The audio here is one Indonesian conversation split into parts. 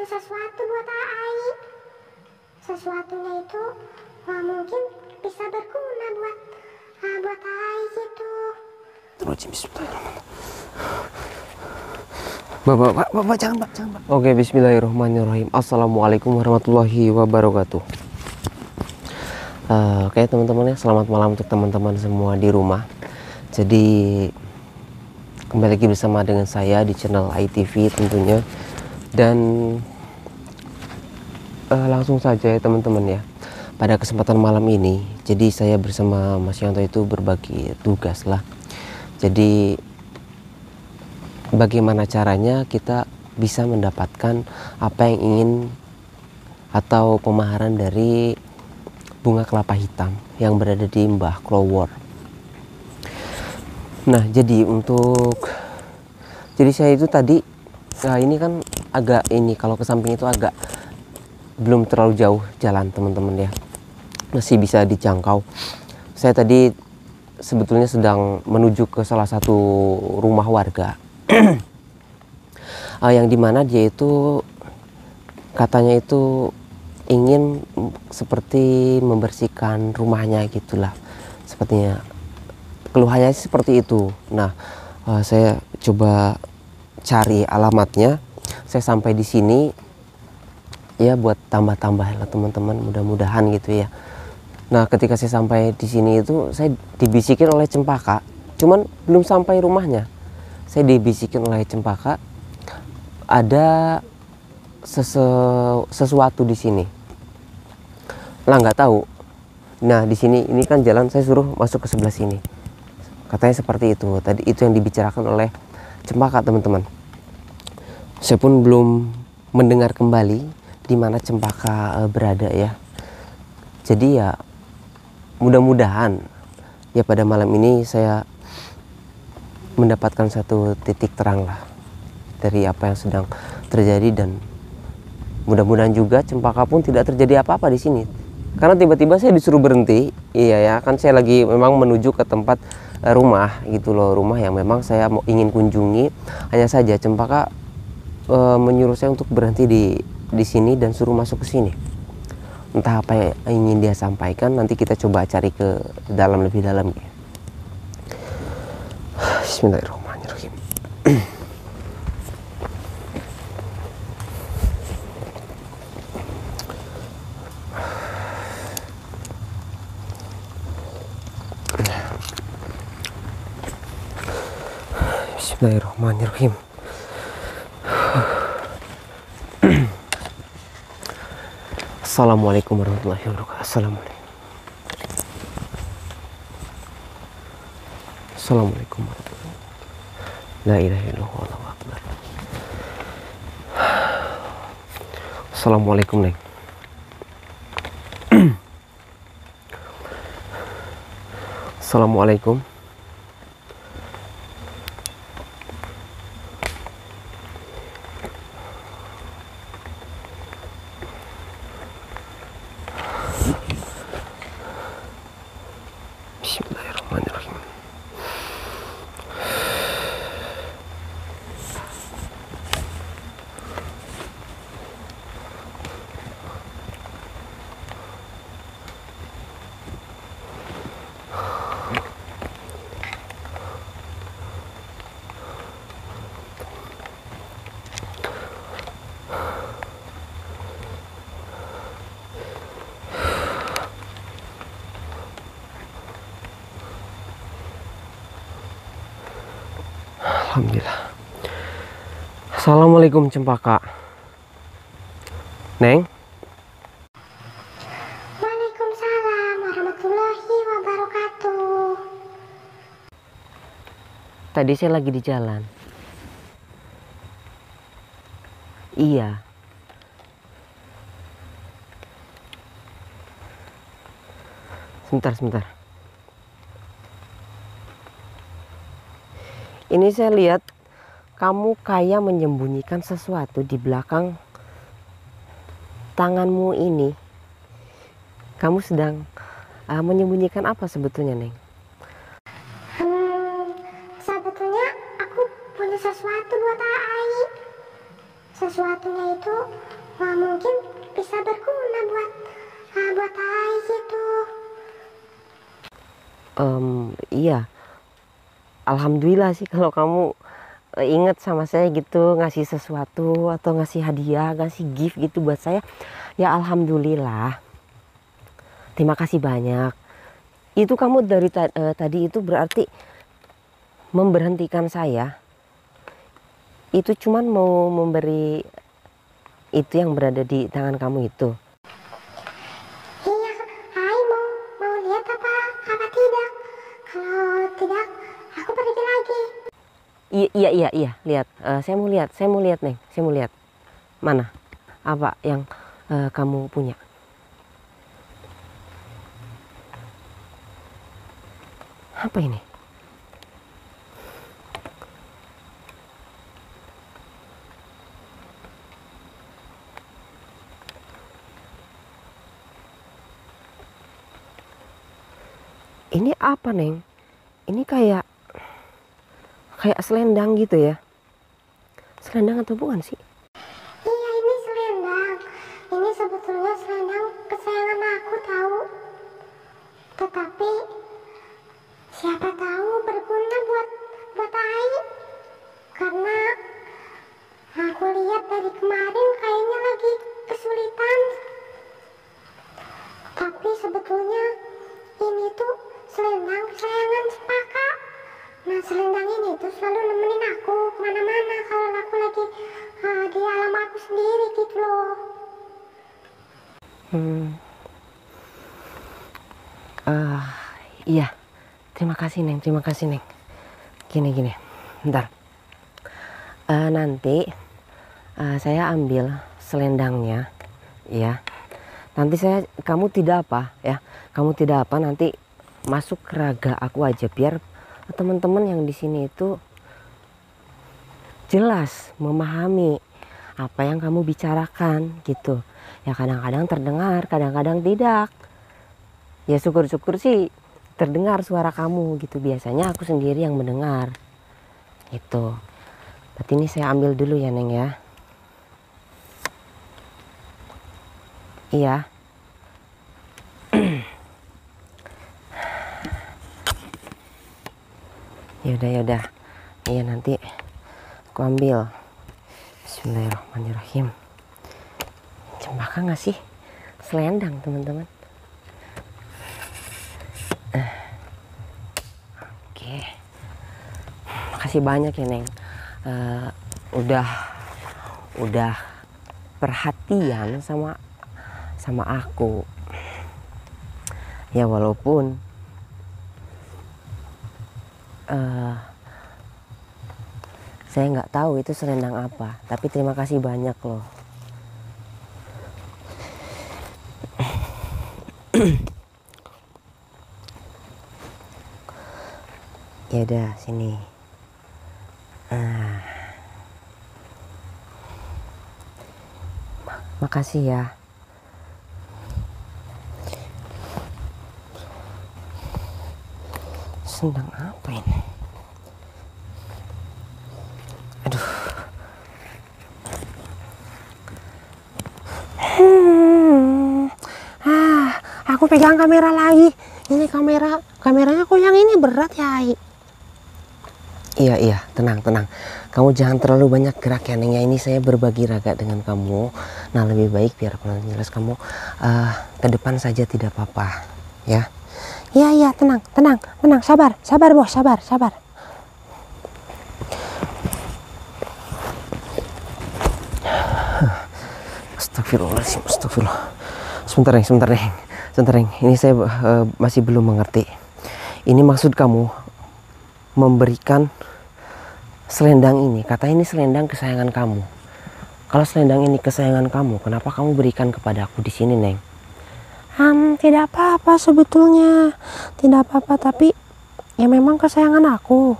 punya sesuatu buat Ai. Sesuatunya itu mungkin bisa berguna buat Ai gitu. Bismillahirrahmanirrahim. Bapak, jangan Pak. Oke, bismillahirrahmanirrahim. Assalamualaikum warahmatullahi wabarakatuh. Oke teman-teman ya, selamat malam untuk teman-teman semua di rumah. Jadi kembali lagi bersama dengan saya di channel ITV tentunya. Dan langsung saja ya teman-teman ya, pada kesempatan malam ini jadi saya bersama Mas Yanto itu berbagi tugas lah. Jadi bagaimana caranya kita bisa mendapatkan apa yang ingin atau pemaharan dari bunga kelapa hitam yang berada di Mbah Klower. Nah jadi saya itu tadi ini kan agak ini, kalau ke samping itu agak belum terlalu jauh jalan teman-teman ya, masih bisa dijangkau. Saya tadi sebetulnya sedang menuju ke salah satu rumah warga yang dimana dia itu katanya itu ingin seperti membersihkan rumahnya gitulah, sepertinya keluhannya seperti itu. Nah saya coba cari alamatnya, saya sampai di sini ya buat tambah-tambah lah teman-teman, mudah-mudahan gitu ya. Nah ketika saya sampai di sini itu saya dibisikin oleh Cempaka, cuman belum sampai rumahnya saya dibisikin oleh Cempaka ada sesuatu di sini lah, nggak tahu. Nah di sini ini kan jalan, saya suruh masuk ke sebelah sini, katanya seperti itu tadi, itu yang dibicarakan oleh Cempaka teman-teman. Saya pun belum mendengar kembali di mana Cempaka berada ya. Jadi ya mudah-mudahan ya pada malam ini saya mendapatkan satu titik terang lah dari apa yang sedang terjadi, dan mudah-mudahan juga Cempaka pun tidak terjadi apa-apa di sini. Karena tiba-tiba saya disuruh berhenti, iya ya kan, saya lagi memang menuju ke tempat rumah gitu loh, rumah yang memang saya ingin kunjungi. Hanya saja Cempaka menyuruh saya untuk berhenti di sini dan suruh masuk ke sini. Entah apa yang ingin dia sampaikan, nanti kita coba cari ke dalam, lebih dalam ya. Bismillahirrahmanirrahim. Bismillahirrahmanirrahim. Assalamualaikum warahmatullahi wabarakatuh. Assalamualaikum warahmatullahi wabarakatuh. La ilaha illallah wallahu akbar. Assalamualaikum Neng. Assalamualaikum. Bismillahirrahmanirrahim. Alhamdulillah. Assalamualaikum Cempaka. Neng. Waalaikumsalam warahmatullahi wabarakatuh. Tadi saya lagi di jalan. Iya. Sebentar. Ini saya lihat kamu kayak menyembunyikan sesuatu di belakang tanganmu ini. Kamu sedang menyembunyikan apa sebetulnya, Neng? Sebetulnya aku punya sesuatu buat Ai. Sesuatunya itu mungkin bisa berguna buat Ai gitu. Iya, alhamdulillah sih kalau kamu inget sama saya gitu, ngasih sesuatu atau ngasih hadiah, ngasih gift gitu buat saya. Ya alhamdulillah, terima kasih banyak. Itu kamu dari tadi itu berarti memberhentikan saya. Itu cuman mau memberi itu yang berada di tangan kamu itu. Iya, Ai mau lihat apa tidak? Kalau tidak, aku pergi lagi. Iya, lihat. Saya mau lihat Neng, saya mau lihat. Mana? Apa yang kamu punya? Apa ini? Ini apa Neng? Ini kayak selendang gitu ya? Selendang atau bukan sih? Iya, ini selendang. Ini sebetulnya selendang kesayangan aku tahu. Tetapi siapa tahu berguna buat Ai. Karena aku lihat dari kemarin kayaknya lagi kesulitan. Tapi sebetulnya ini tuh selendang kesayangan Cempaka. Nah, selendang ini tuh selalu nemenin aku kemana-mana kalau aku lagi di alam aku sendiri gitu loh. Iya, terima kasih Neng. Gini, bentar. Nanti saya ambil selendangnya, ya. Nanti kamu tidak apa ya? Kamu tidak apa, nanti masuk ke raga aku aja biar teman-teman yang di sini itu jelas memahami apa yang kamu bicarakan gitu. Ya kadang-kadang terdengar, kadang-kadang tidak. Ya syukur-syukur sih terdengar suara kamu gitu. Biasanya aku sendiri yang mendengar gitu. Berarti ini saya ambil dulu ya Neng ya. Iya. Yaudah. Iya nanti aku ambil. Bismillahirrahmanirrahim. Cempaka ngasih selendang teman-teman. Oke. Makasih banyak ya Neng. Udah perhatian sama aku. Ya walaupun saya nggak tahu itu selendang apa, tapi terima kasih banyak loh. Ya udah sini. Makasih ya. Selendang apa ini? Aduh. Aku pegang kamera lagi. Ini kameranya kok yang ini berat ya, Ai? Iya, tenang. Kamu jangan terlalu banyak gerak ya, Neng. Ya, ini saya berbagi raga dengan kamu. Nah, lebih baik biar jelas kamu ke depan saja tidak apa-apa, ya. Iya, tenang. Sabar, Bos, sabar. Astagfirullahaladzim, astagfirullah. Sebentar, Neng. Ini saya masih belum mengerti. Ini maksud kamu memberikan selendang ini, kata ini selendang kesayangan kamu. Kalau selendang ini kesayangan kamu, kenapa kamu berikan kepada aku di sini, Neng? Tidak apa-apa sebetulnya. Tidak apa-apa, tapi ya memang kesayangan aku.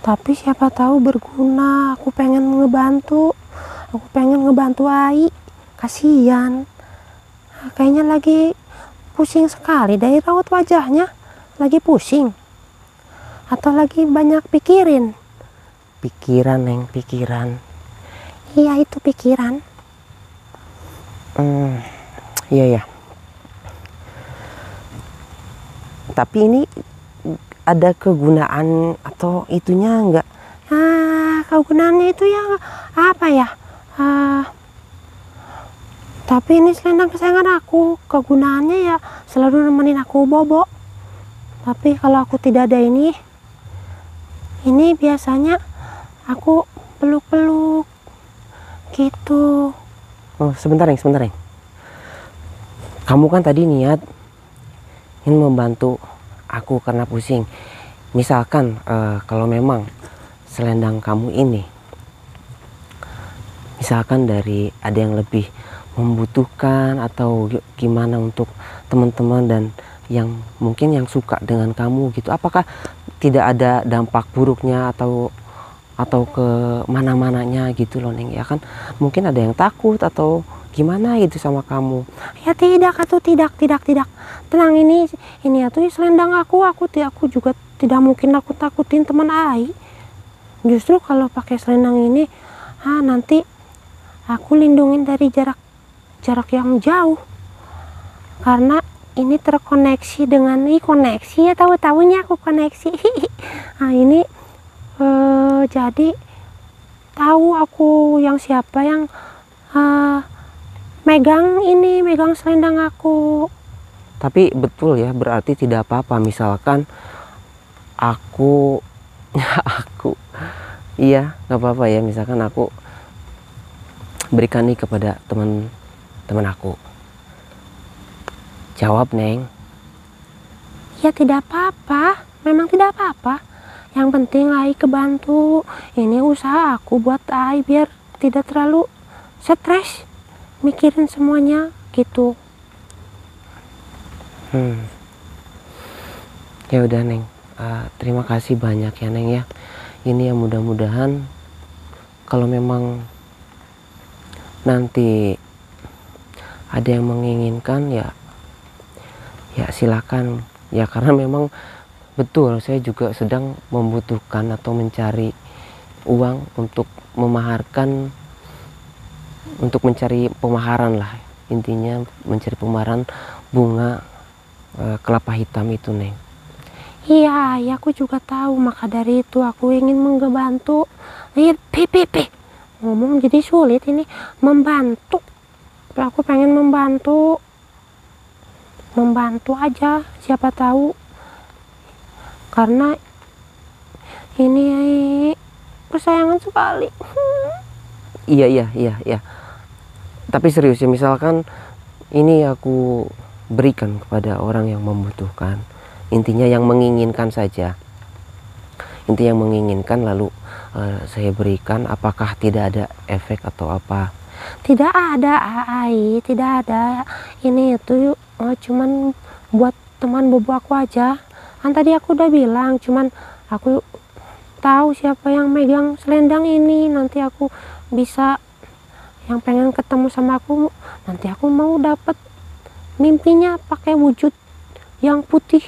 Tapi siapa tahu berguna. Aku pengen ngebantu Ai. Kasihan. Kayaknya lagi pusing sekali dari raut wajahnya. Lagi pusing. Atau lagi banyak pikiran, Pikiran, Neng, pikiran. Iya, itu pikiran. Iya ya. Tapi ini ada kegunaan atau itunya enggak? Kegunaannya itu ya apa ya? Tapi ini selendang kesayangan aku. Kegunaannya ya selalu nemenin aku bobo. Tapi kalau aku tidak ada ini biasanya aku peluk-peluk gitu. Oh, sebentar Neng, sebentar Neng. Kamu kan tadi niat ingin membantu aku karena pusing. Misalkan kalau memang selendang kamu ini, misalkan dari ada yang lebih membutuhkan atau gimana untuk teman-teman dan yang mungkin yang suka dengan kamu gitu, apakah tidak ada dampak buruknya atau ke mana-mananya gitu loh Neng, ya kan mungkin ada yang takut atau gimana gitu sama kamu. Ya tidak atau tidak. Tenang, ini atuh selendang aku juga tidak mungkin aku takutin teman ai. Justru kalau pakai selendang ini nanti aku lindungin dari jarak yang jauh. Karena ini terkoneksi dengan koneksi ya, tahu-tahunya aku koneksi. Nah, ini jadi tahu aku yang siapa yang megang selendang aku. Tapi betul ya, berarti tidak apa-apa misalkan aku iya nggak apa-apa ya, misalkan aku berikan nih kepada teman aku. Jawab Neng. Ya tidak apa-apa, memang tidak apa-apa. Yang penting ai kebantu. Ini usaha aku buat ai biar tidak terlalu stres mikirin semuanya gitu. Ya udah Neng, terima kasih banyak ya Neng ya. Ini ya mudah-mudahan kalau memang nanti ada yang menginginkan ya silakan ya, karena memang betul saya juga sedang membutuhkan atau mencari uang untuk mencari pemaharan lah, intinya mencari pemaharan bunga kelapa hitam itu Neng. Iya, aku juga tahu, maka dari itu aku ingin membantu. Ngomong jadi sulit ini, membantu. Aku pengen membantu aja, siapa tahu. Karena ini kesayangan sekali. Iya. Tapi serius ya, misalkan ini aku berikan kepada orang yang membutuhkan, intinya yang menginginkan saja, intinya yang menginginkan, lalu saya berikan, apakah tidak ada efek atau apa? Tidak ada ai, tidak ada. Ini itu cuman buat teman bobo aku aja. Kan tadi aku udah bilang, cuman aku tahu siapa yang megang selendang ini. Nanti aku bisa, yang pengen ketemu sama aku, nanti aku mau dapat mimpinya pakai wujud yang putih.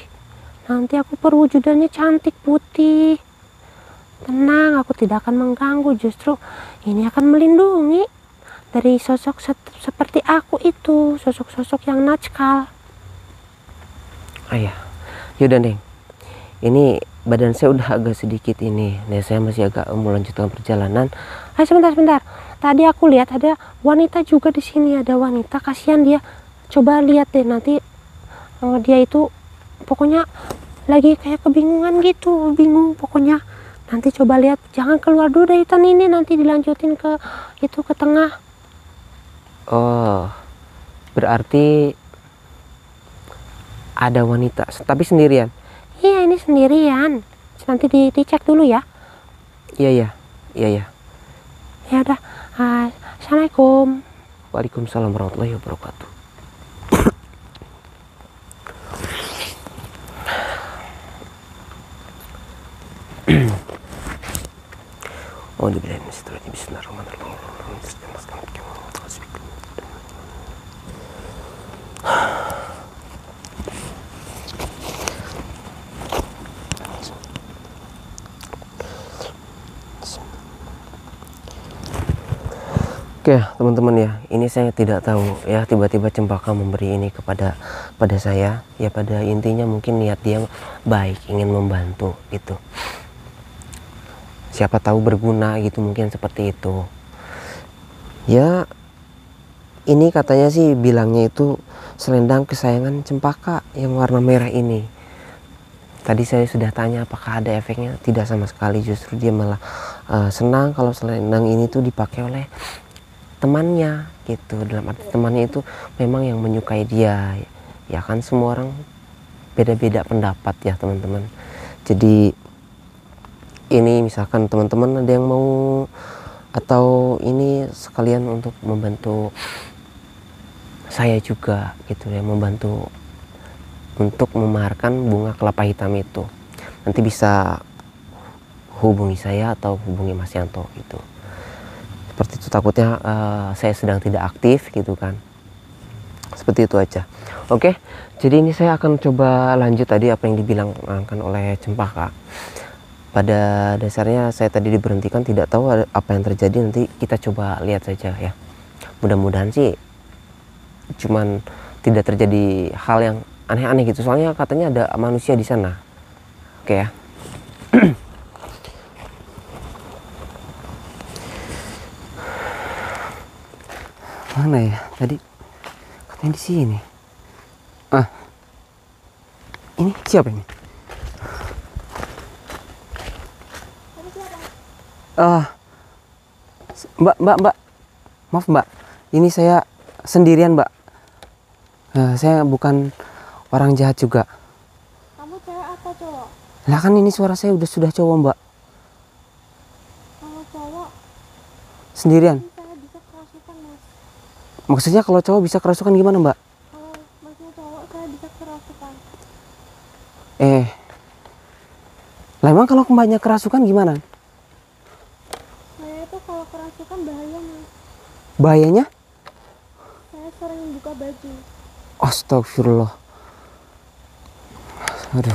Nanti aku perwujudannya cantik putih. Tenang, aku tidak akan mengganggu, justru ini akan melindungi dari sosok seperti aku itu, sosok-sosok yang nakal. Ayah, yaudah Neng, ini badan saya udah agak sedikit ini, nah saya masih agak melanjutkan perjalanan. Sebentar. Tadi aku lihat ada wanita juga di sini, ada wanita, kasihan dia. Coba lihat deh, nanti dia itu pokoknya lagi kayak kebingungan gitu, bingung pokoknya. Nanti coba lihat, jangan keluar dulu dari hutan ini, nanti dilanjutin ke tengah. Oh, berarti ada wanita, tapi sendirian? Iya, ini sendirian. Nanti dicek dulu ya. Iya. Ya udah. Assalamualaikum. Waalaikumsalam warahmatullahi wabarakatuh. Bismillahirrahmanirrahim. Oke teman-teman ya, ini saya tidak tahu ya, tiba-tiba Cempaka memberi ini pada saya ya, pada intinya mungkin niat dia baik, ingin membantu gitu, siapa tahu berguna gitu, mungkin seperti itu ya. Ini katanya sih bilangnya itu selendang kesayangan Cempaka yang warna merah ini. Tadi saya sudah tanya apakah ada efeknya, tidak sama sekali, justru dia malah senang kalau selendang ini tuh dipakai oleh temannya gitu. Dalam arti temannya itu memang yang menyukai dia ya kan, semua orang beda-beda pendapat ya teman-teman. Jadi ini misalkan teman-teman ada yang mau, atau ini sekalian untuk membantu saya juga gitu ya, membantu untuk memaharkan bunga kelapa hitam itu, nanti bisa hubungi saya atau hubungi Mas Yanto gitu. Seperti itu, takutnya saya sedang tidak aktif gitu kan, seperti itu aja. Oke, jadi ini saya akan coba lanjut tadi apa yang dibilangkan oleh Cempaka. Pada dasarnya saya tadi diberhentikan, tidak tahu apa yang terjadi, nanti kita coba lihat saja ya. Mudah-mudahan sih cuman tidak terjadi hal yang aneh-aneh gitu, soalnya katanya ada manusia di sana. Oke ya. Mana ya tadi, katanya di sini. Ini siapa ini? Mbak, maaf mbak, ini saya sendirian mbak. Saya bukan orang jahat juga. Kamu cewek atau cowok? Lah kan ini suara saya sudah cowok mbak. Kalau cowok Sendirian. saya bisa kerasukan mas. Maksudnya kalau cowok bisa kerasukan gimana mbak? Kalau masnya cowok saya bisa kerasukan. Lah emang kalau mbaknya kerasukan gimana? Saya itu kalau kerasukan bahaya mas. Bahayanya? Saya sering buka baju. Astagfirullah. Aduh.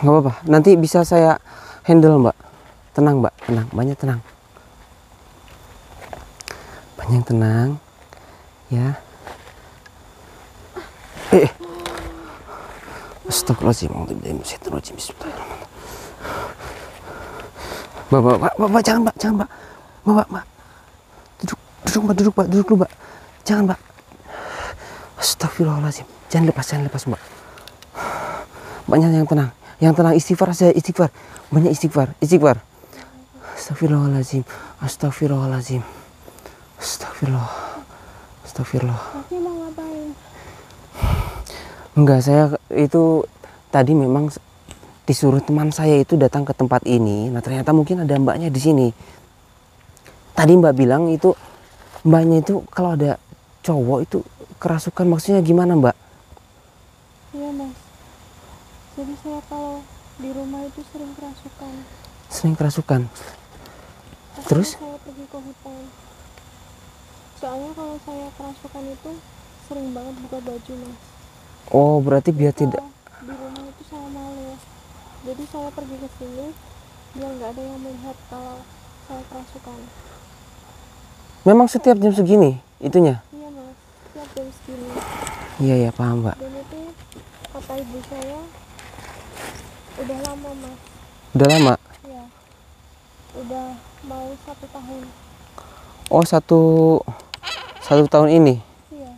Nggak apa-apa, nanti bisa saya handle mbak. Tenang mbak, tenang, banyak tenang. Banyak tenang ya. Astagfirullahaladzim. Bismillahirrahmanirrahim. Mbak, jangan mbak. Mbak. Duduk dulu mbak. Jangan mbak. Astagfirullahaladzim. Jangan lepas mbak. Banyak yang tenang. Yang tenang, istighfar saja, istighfar. Banyak istighfar. Astagfirullahaladzim. Astagfirullah. Masnya mau ngapain? Enggak, saya itu tadi memang disuruh teman saya itu datang ke tempat ini. Nah ternyata mungkin ada mbaknya di sini. Tadi mbak bilang itu mbaknya itu kalau ada cowok itu kerasukan, maksudnya gimana mbak? Iya mas. Jadi saya kalau di rumah itu sering kerasukan. Sering kerasukan. Akhirnya Terus? saya pergi ke hutan. Soalnya kalau saya kerasukan itu sering banget buka baju mas. Oh berarti biar Kalau tidak. di rumah itu saya malu. Jadi saya pergi ke sini biar nggak ada yang melihat kalau saya kerasukan. Memang setiap jam segini itunya? Iya mas, setiap jam segini. Iya paham mbak. Dan itu kata ibu saya udah lama mas. Udah lama? Iya, udah mau 1 tahun. Oh satu tahun ini? Iya.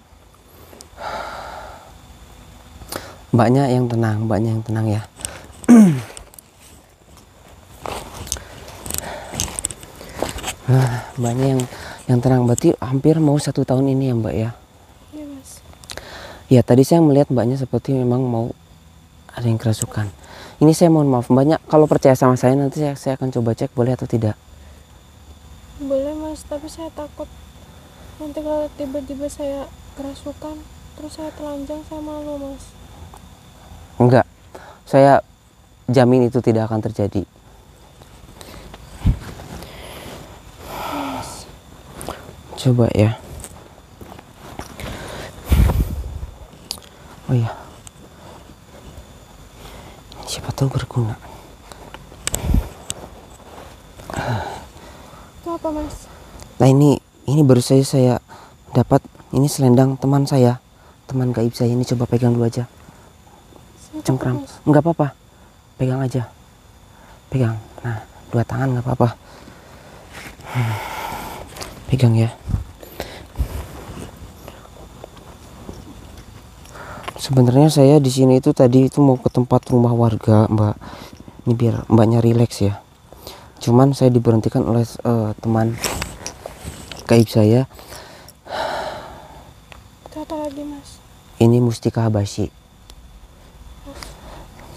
Mbaknya yang tenang ya. Mbaknya yang tenang, berarti hampir mau 1 tahun ini ya mbak ya? Iya mas. Ya tadi saya melihat mbaknya seperti memang mau ada yang kerasukan. Ini saya mohon maaf mbaknya, kalau percaya sama saya nanti saya akan coba cek boleh atau tidak. Boleh mas, tapi saya takut nanti kalau tiba-tiba saya kerasukan terus saya telanjang, saya malu mas. Enggak, saya jamin itu tidak akan terjadi. Mas. Coba ya. Oh iya, siapa tahu berguna. Itu apa mas? Nah ini baru saja saya dapat ini selendang teman saya, teman gaib saya ini. Coba pegang dulu aja. Cengkram, nggak apa-apa, pegang aja, pegang. Nah, 2 tangan nggak apa-apa. Pegang ya. Sebenarnya saya di sini itu tadi itu mau ke tempat rumah warga, Mbak. Ini biar Mbaknya rileks ya. Cuman saya diberhentikan oleh teman gaib saya. Apa lagi, Mas? Ini Mustika Habasyi.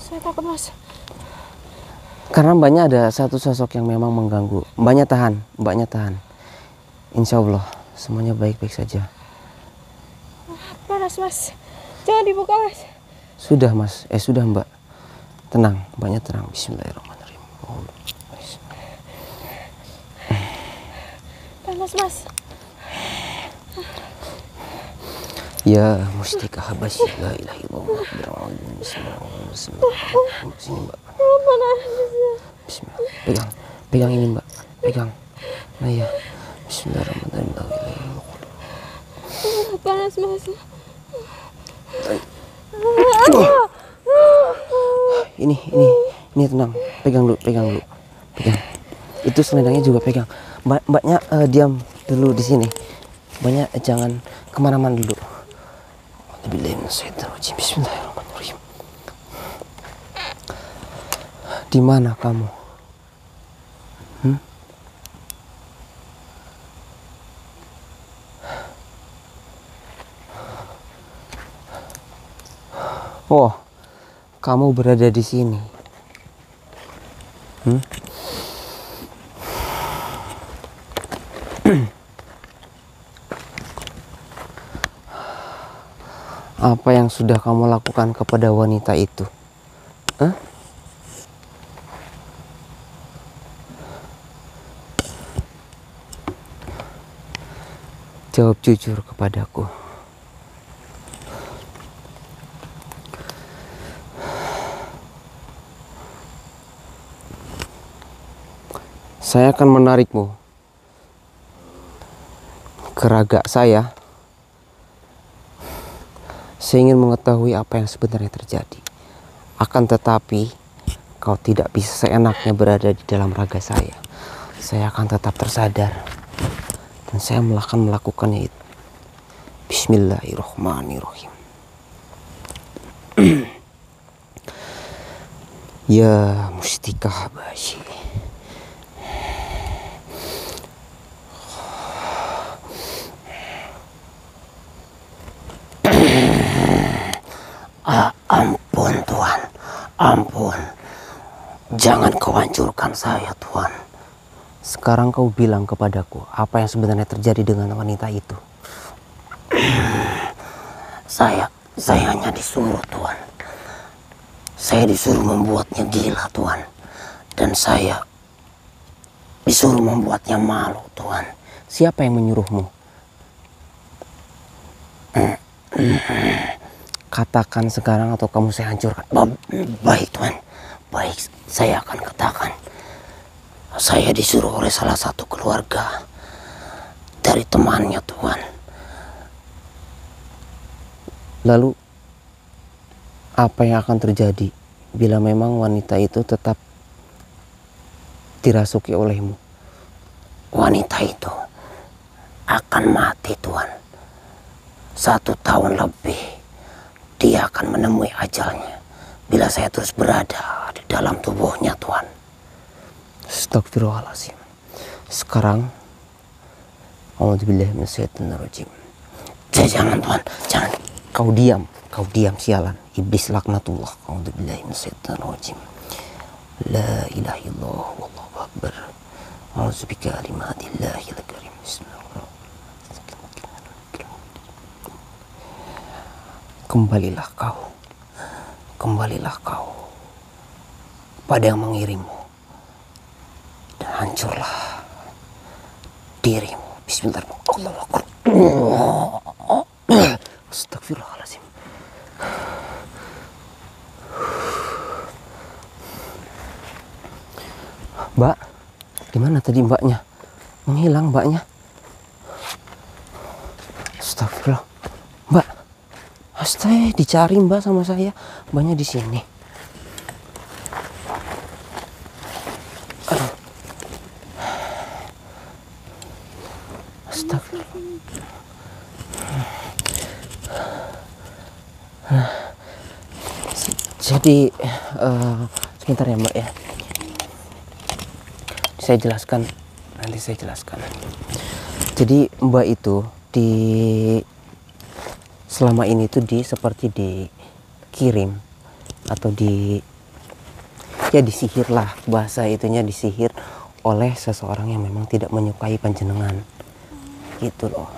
Saya takut, Mas. Karena Mbaknya ada satu sosok yang memang mengganggu. Mbaknya tahan. Insya Allah semuanya baik-baik saja. Panas, Mas. Jangan dibuka, Mas. Sudah Mas, sudah Mbak. Tenang, Mbaknya tenang. Bismillahirrahmanirrahim. Panas, Mas. Ya Mustika Habasyi, la ilaha illallah. Bismillahirrahmanirrahim. Sini Mbak. Panas. Bismillah. Pegang ini Mbak, pegang. Nah ya. Bismillahirrahmanirrahim. La ilaha illallah. Panas, Mas. Ini tenang. Pegang dulu. Pegang. Itu selendangnya juga pegang. Mbaknya diam dulu di sini. Mbaknya jangan kemana-mana dulu. Bismillahirrahmanirrahim. Di mana kamu? Oh, kamu berada di sini. Apa yang sudah kamu lakukan kepada wanita itu? Jawab jujur kepadaku. Saya akan menarikmu ke raga saya. Saya ingin mengetahui apa yang sebenarnya terjadi. Akan tetapi kau tidak bisa seenaknya berada di dalam raga saya. Saya akan tetap tersadar. Dan saya akan melakukannya itu. Bismillahirrahmanirrahim. Ya Mustika Habasyi. Ampun Tuhan, ampun. Jangan kau hancurkan saya Tuhan. Sekarang kau bilang kepadaku apa yang sebenarnya terjadi dengan wanita itu. Saya hanya disuruh Tuhan. Saya disuruh membuatnya gila Tuhan. Dan saya disuruh membuatnya malu Tuhan. Siapa yang menyuruhmu? Katakan sekarang atau kamu saya hancurkan. Baik Tuhan, baik, saya akan katakan. Saya disuruh oleh salah satu keluarga dari temannya Tuhan. Lalu apa yang akan terjadi bila memang wanita itu tetap dirasuki olehmu? Wanita itu akan mati Tuhan. 1 tahun lebih dia akan menemui ajalnya bila saya terus berada di dalam tubuhnya Tuhan. Astagfirullahaladzim. Sekarang A'udzubillahi minasyaitonirrajim. Jangan Tuhan, jangan. Kau diam sialan. Iblis laknatullah. A'udzubillahi minasyaitonirrajim. La ilaha illallah wallahu akbar. A'udzubika kalimatillahi al-karim. Bismillahirrahmanirrahim. Kembalilah kau pada yang mengirimmu, dan hancurlah dirimu. Bismillahirrahmanirrahim. Astagfirullahaladzim. Mbak, gimana tadi mbaknya? Menghilang mbaknya? Astagfirullah. Mbak, astaga, dicari Mbak sama saya. Mbaknya di sini. Aduh. Astagfirullah. Jadi sebentar ya Mbak ya. Saya jelaskan, nanti saya jelaskan. Jadi Mbak itu selama ini tuh seperti dikirim atau disihir lah, bahasa itunya disihir oleh seseorang yang memang tidak menyukai panjenengan gitu loh.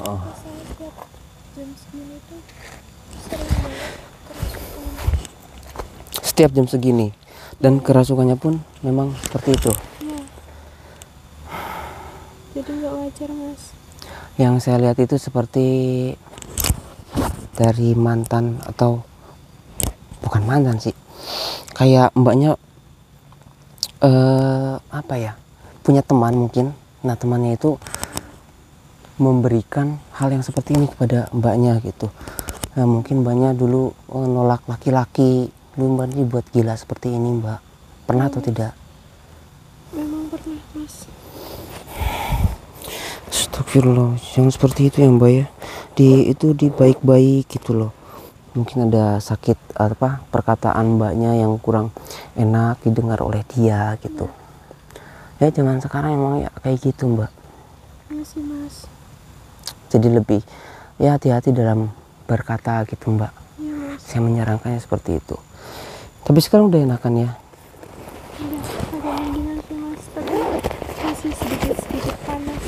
Oh. Setiap jam segini dan kerasukannya pun memang seperti itu. Ya. Jadi nggak wajar Mas. Yang saya lihat itu seperti dari mantan, atau bukan mantan sih, kayak Mbaknya apa ya, punya teman mungkin. Nah temannya itu memberikan hal yang seperti ini kepada Mbaknya gitu. Nah, mungkin Mbaknya dulu nolak laki-laki, dulu Mbak dibuat gila seperti ini Mbak. Pernah atau tidak? Memang pernah Mas. Astagfirullah, yang seperti itu ya Mbak ya. Itu di baik-baik gitu loh. Mungkin ada sakit apa, perkataan Mbaknya yang kurang enak didengar oleh dia gitu. Ya zaman sekarang emang ya kayak gitu Mbak. Iya sih Mas. Jadi lebih ya hati-hati dalam berkata gitu Mbak. Iya Mas. Saya menyarankannya seperti itu. Tapi sekarang udah enakan ya. Udah agak mendingan sih Mas, tapi masih sedikit-sedikit panas.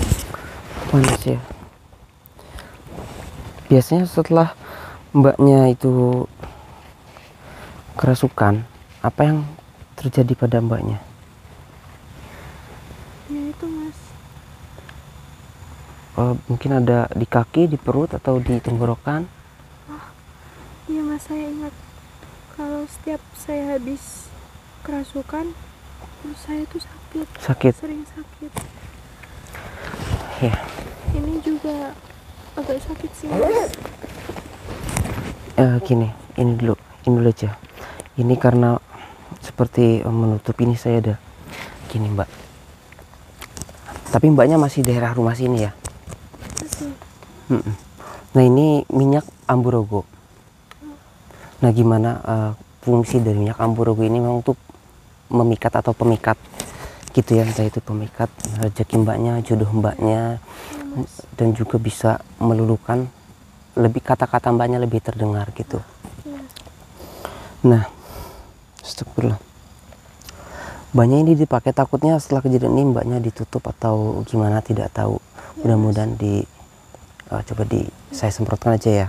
Panas ya. Biasanya setelah Mbaknya itu kerasukan, apa yang terjadi pada Mbaknya? Ya itu Mas. Mungkin ada di kaki, di perut, atau di tenggorokan. Iya Mas, saya ingat kalau setiap saya habis kerasukan, perut saya tuh sakit. Sakit. Sering sakit. Ya. Ini juga agak sakit sih Mas. Gini, ini dulu aja. Ini karena seperti menutup ini saya ada gini Mbak. Tapi Mbaknya masih daerah rumah sini ya. Masih. Nah ini minyak amburogo. Nah gimana fungsi dari minyak amburogo ini memang untuk memikat atau pemikat gitu ya, entah itu pemikat rezeki Mbaknya, jodoh Mbaknya, dan juga bisa meluluhkan lebih kata-kata Mbaknya lebih terdengar gitu. Nah, astagfirullah. Mbaknya ini dipakai, takutnya setelah kejadian ini Mbaknya ditutup atau gimana tidak tahu. Mudah-mudahan coba saya semprotkan aja ya.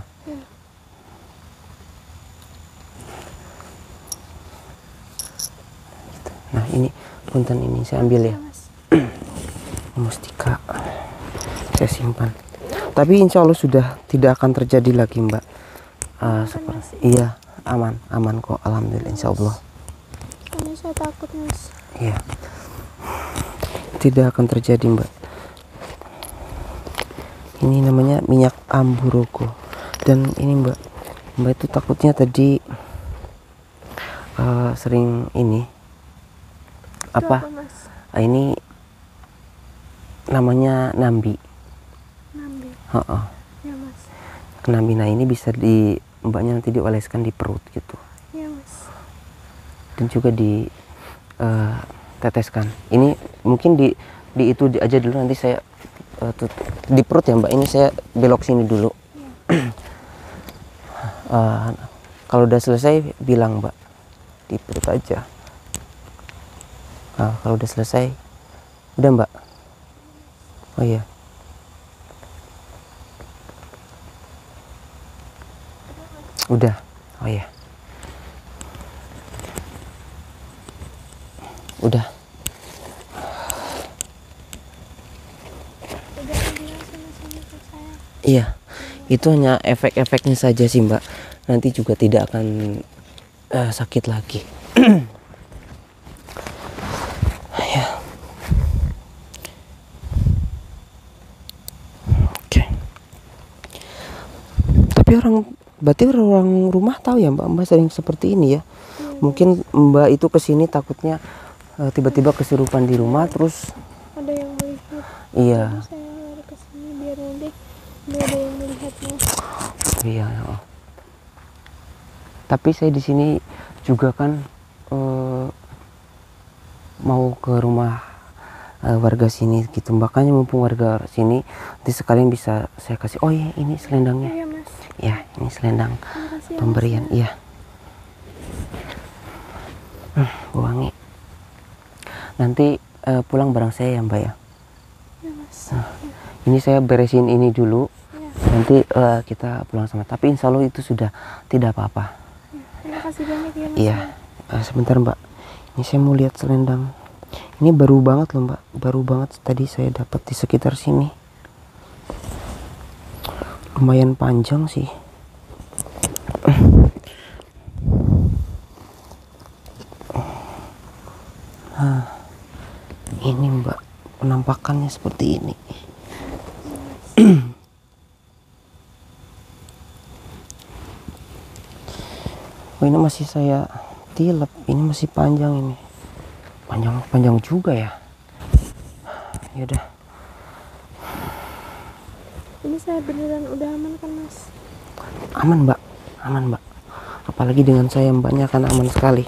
Nah ini punten, ini saya ambil ya. Mustika saya simpan. Tapi insya Allah sudah tidak akan terjadi lagi Mbak. Iya, aman kok, alhamdulillah, insya Allah. Karena saya takut Mas. Iya, tidak akan terjadi Mbak. Ini namanya minyak amburogo. Dan ini Mbak itu takutnya tadi sering ini apa? Mas? Ini namanya nambi. Nambi. Ya Mas. Nambi, nah ini bisa Mbaknya nanti dioleskan di perut gitu. Ya Mas. Dan juga teteskan. Ini mungkin di itu aja dulu, nanti saya di perut ya Mbak. Ini saya belok sini dulu. Kalau udah selesai bilang Mbak, di perut aja. Nah, kalau udah selesai, udah Mbak. Oh iya. Udah. Oh iya. Udah. Iya. Itu hanya efek-efeknya saja sih Mbak. Nanti juga tidak akan sakit lagi. Ya. Tapi berarti orang rumah tahu ya Mbak, Mbak sering seperti ini ya. Iya, Mungkin Mbak itu kesini takutnya tiba-tiba kesurupan di rumah terus. ada yang melihat. Iya. Jadi saya lari ke sini biar nanti nggak ada yang melihatnya. Iya. Tapi saya di sini juga kan mau ke rumah warga sini gitu, makanya mumpung warga sini nanti sekalian bisa saya kasih. Oh iya, ini selendangnya. Iya mas. Ya, ini selendang Terima kasih ya, pemberian. Mas. Iya. Wangi. Nanti pulang bareng saya ya Mbak ya. Iya mas. Ini saya beresin ini dulu. Iya. Nanti kita pulang sama. Tapi insya Allah itu sudah tidak apa-apa. Terima kasih banyak ya mas. Iya. Sebentar Mbak. Ini saya mau lihat selendang. Ini baru banget loh Mbak. Baru banget tadi saya dapat di sekitar sini. Lumayan panjang sih. Nah, ini Mbak, penampakannya seperti ini. Oh, ini masih saya tilep. Ini masih panjang ini. Panjang juga ya. Ya udah. Ini saya beneran udah aman kan mas? Aman Mbak, aman Mbak. Apalagi dengan saya Mbaknya akan aman sekali.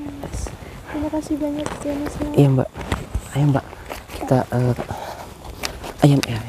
Ya, mas. Terima kasih banyak ya mas. Iya Mbak. Ayo Mbak, kita ayam ya.